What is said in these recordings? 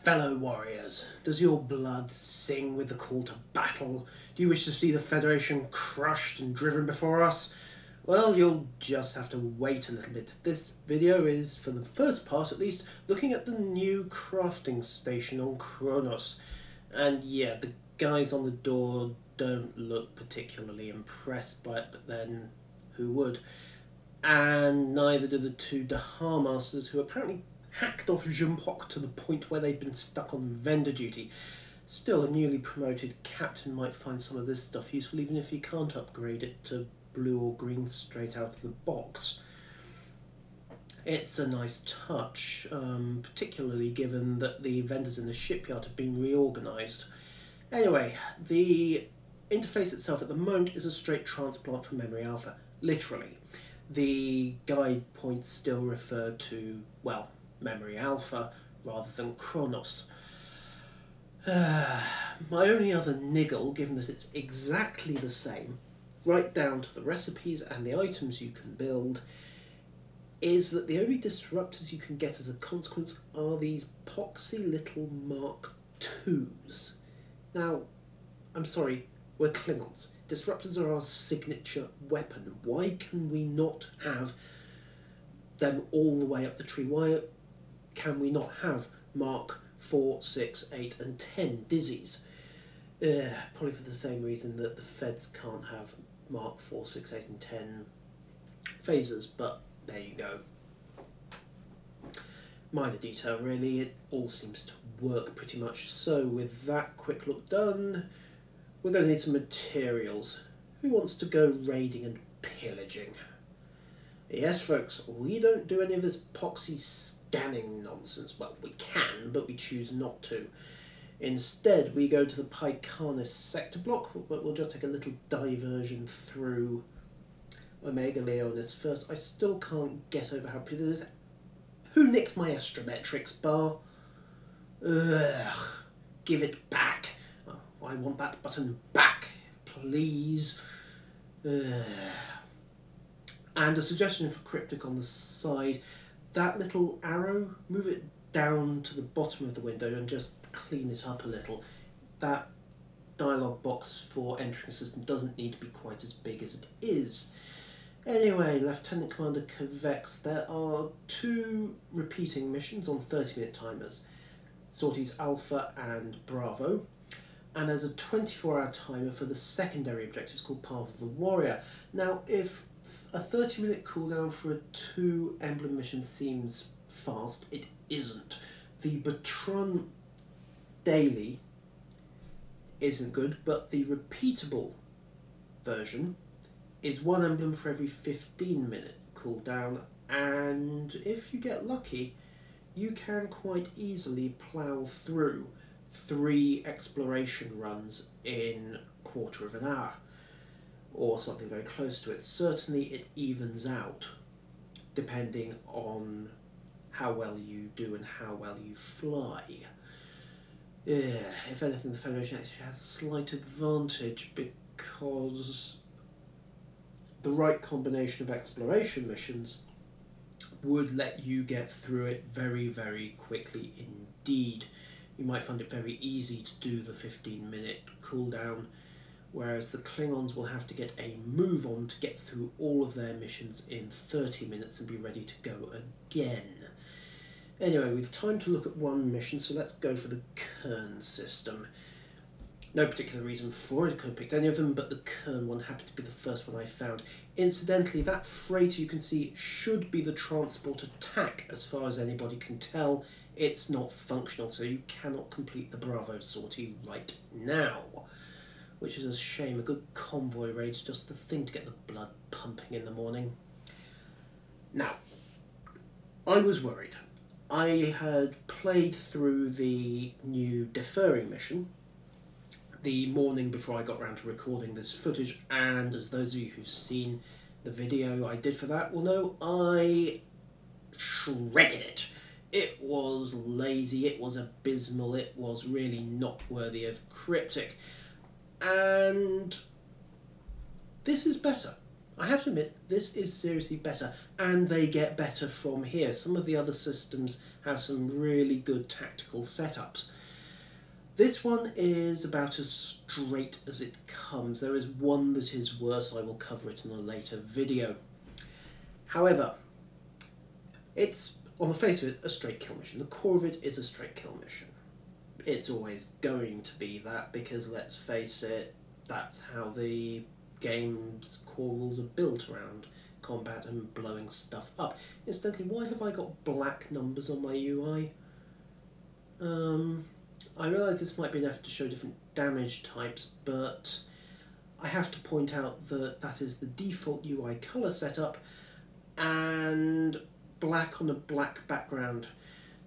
Fellow warriors, does your blood sing with the call to battle? Do you wish to see the Federation crushed and driven before us? Well, you'll just have to wait a little bit. This video is, for the first part at least, looking at the new crafting station on Kronos. And yeah, the guys on the door don't look particularly impressed by it, but then who would? And neither do the two Dahar masters, who apparently hacked off Jumpok to the point where they'd been stuck on vendor duty. Still, a newly promoted captain might find some of this stuff useful, even if he can't upgrade it to blue or green straight out of the box. It's a nice touch, particularly given that the vendors in the shipyard have been reorganised. Anyway, the interface itself at the moment is a straight transplant from Memory Alpha, literally. The guide points still refer to, well, Memory Alpha rather than Kronos. My only other niggle, given that it's exactly the same, right down to the recipes and the items you can build, is that the only disruptors you can get as a consequence are these poxy little Mark IIs. Now, I'm sorry, we're Klingons. Disruptors are our signature weapon. Why can we not have them all the way up the tree? Why can we not have Mark 4, 6, 8 and 10 Dizzies? Probably for the same reason that the Feds can't have Mark 4, 6, 8 and 10 phasers, but there you go. Minor detail really, it all seems to work pretty much. So with that quick look done, we're going to need some materials. Who wants to go raiding and pillaging? Yes folks, we don't do any of this poxy scanning nonsense. Well, we can, but we choose not to. Instead, we go to the Pi Canis sector block, but we'll just take a little diversion through Omega Leonis first. I still can't get over how pretty this is. Who nicked my astrometrics bar? Ugh, give it back. Oh, I want that button back, please. Ugh. And a suggestion for Cryptic on the side, that little arrow, move it down to the bottom of the window and just clean it up a little. That dialog box for entering a system doesn't need to be quite as big as it is. Anyway, Lieutenant Commander Kovex, there are 2 repeating missions on 30-minute timers, Sorties Alpha and Bravo, and there's a 24-hour timer for the secondary objectives called Path of the Warrior. Now, if a 30-minute cooldown for a 2 emblem mission seems fast, it isn't. The Batron daily isn't good, but the repeatable version is 1 emblem for every 15-minute cooldown, and if you get lucky, you can quite easily plough through 3 exploration runs in a quarter of an hour, or something very close to it. Certainly it evens out, depending on how well you do and how well you fly. If anything, the Federation actually has a slight advantage, because the right combination of exploration missions would let you get through it very, very quickly indeed. You might find it very easy to do the 15-minute cooldown, whereas the Klingons will have to get a move on to get through all of their missions in 30 minutes and be ready to go again. Anyway, we've time to look at 1 mission, so let's go for the Kern system. No particular reason for it, I could have picked any of them, but the Kern one happened to be the first one I found. Incidentally, that freighter you can see should be the transport attack, as far as anybody can tell. It's not functional, so you cannot complete the Bravo sortie right now, which is a shame. A good convoy raid's just the thing to get the blood pumping in the morning. Now, I was worried. I had played through the new deferring mission the morning before I got around to recording this footage, and as those of you who've seen the video I did for that will know, I shredded it. It was lazy, it was abysmal, it was really not worthy of Cryptic, and this is better. I have to admit, this is seriously better, and they get better from here. Some of the other systems have some really good tactical setups. This one is about as straight as it comes. There is one that is worse. I will cover it in a later video. However, it's, on the face of it, a straight kill mission. The core of it is a straight kill mission. It's always going to be that because, let's face it, that's how the game's core rules are built around combat and blowing stuff up. Incidentally, why have I got black numbers on my UI? I realise this might be an effort to show different damage types, but I have to point out that that is the default UI colour setup, and black on a black background.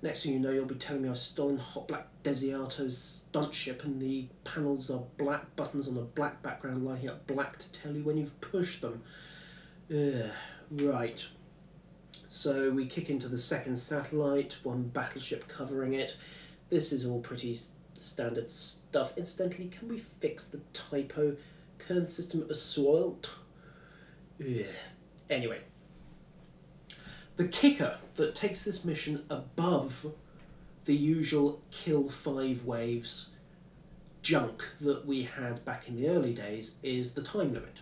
Next thing you know, you'll be telling me I've stolen Hot Black Desiato's stunt ship and the panels are black buttons on a black background lighting up black to tell you when you've pushed them. Right. So we kick into the second satellite, one battleship covering it. This is all pretty standard stuff. Incidentally, can we fix the typo? Kern system assault? Anyway. The kicker that takes this mission above the usual kill 5 waves junk that we had back in the early days is the time limit.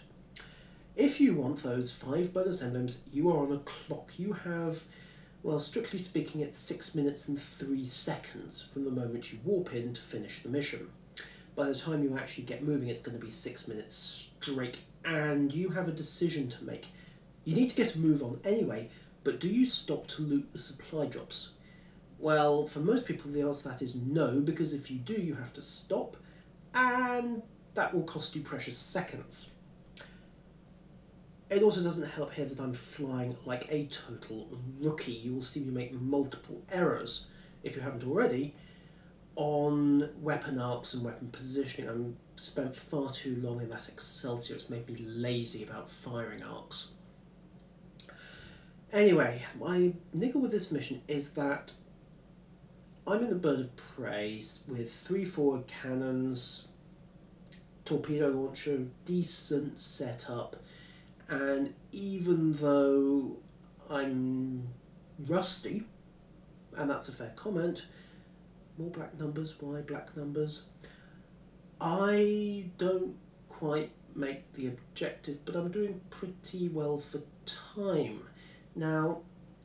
If you want those 5 bonus emblems, you are on a clock. You have, well, strictly speaking, it's 6 minutes and 3 seconds from the moment you warp in to finish the mission. By the time you actually get moving, it's going to be 6 minutes straight, and you have a decision to make. You need to get a move on anyway, but do you stop to loot the supply drops? Well, for most people the answer to that is no, because if you do, you have to stop, and that will cost you precious seconds. It also doesn't help here that I'm flying like a total rookie. You will see me make multiple errors, if you haven't already, on weapon arcs and weapon positioning. I've spent far too long in that Excelsior. It's made me lazy about firing arcs. Anyway, my niggle with this mission is that I'm in a bird of prey with 3 forward cannons, torpedo launcher, decent setup, and even though I'm rusty, and that's a fair comment, more black numbers, why black numbers? I don't quite make the objective, but I'm doing pretty well for time. Now,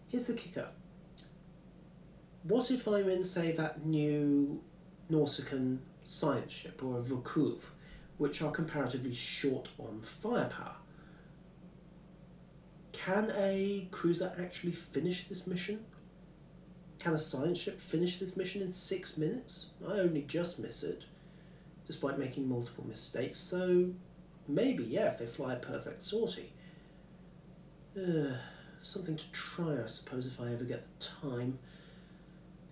here's the kicker. What if I'm in, say, that new Nausicaan science ship, or a Vukuv, which are comparatively short on firepower? Can a cruiser actually finish this mission? Can a science ship finish this mission in 6 minutes? I only just miss it, despite making multiple mistakes, so maybe, yeah, if they fly a perfect sortie. Something to try, I suppose, if I ever get the time.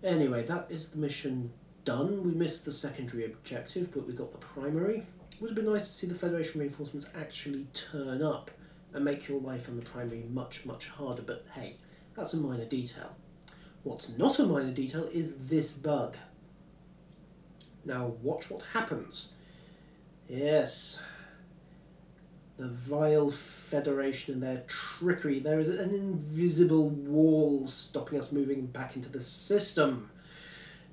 Anyway, that is the mission done. We missed the secondary objective, but we got the primary. It would have been nice to see the Federation reinforcements actually turn up and make your life on the primary much, much harder, but hey, that's a minor detail. What's not a minor detail is this bug. Now watch what happens. Yes, the vile Federation and their trickery. There is an invisible wall stopping us moving back into the system.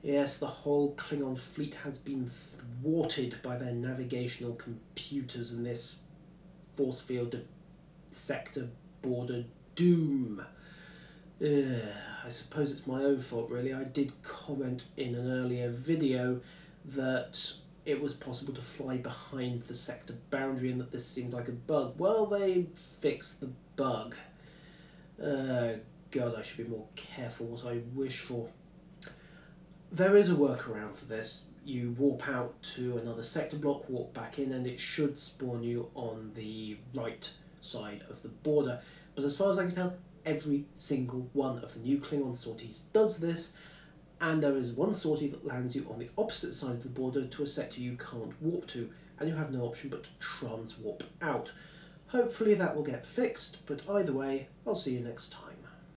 Yes, the whole Klingon fleet has been thwarted by their navigational computers in this force field of sector border doom. I suppose it's my own fault, really. I did comment in an earlier video that it was possible to fly behind the sector boundary and that this seemed like a bug. Well, they fixed the bug. God, I should be more careful what I wish for. There is a workaround for this. You warp out to another sector block, warp back in, and it should spawn you on the right side of the border. But as far as I can tell, every single one of the new Klingon sorties does this, and there is one sortie that lands you on the opposite side of the border to a sector you can't warp to, and you have no option but to transwarp out. Hopefully that will get fixed, but either way, I'll see you next time.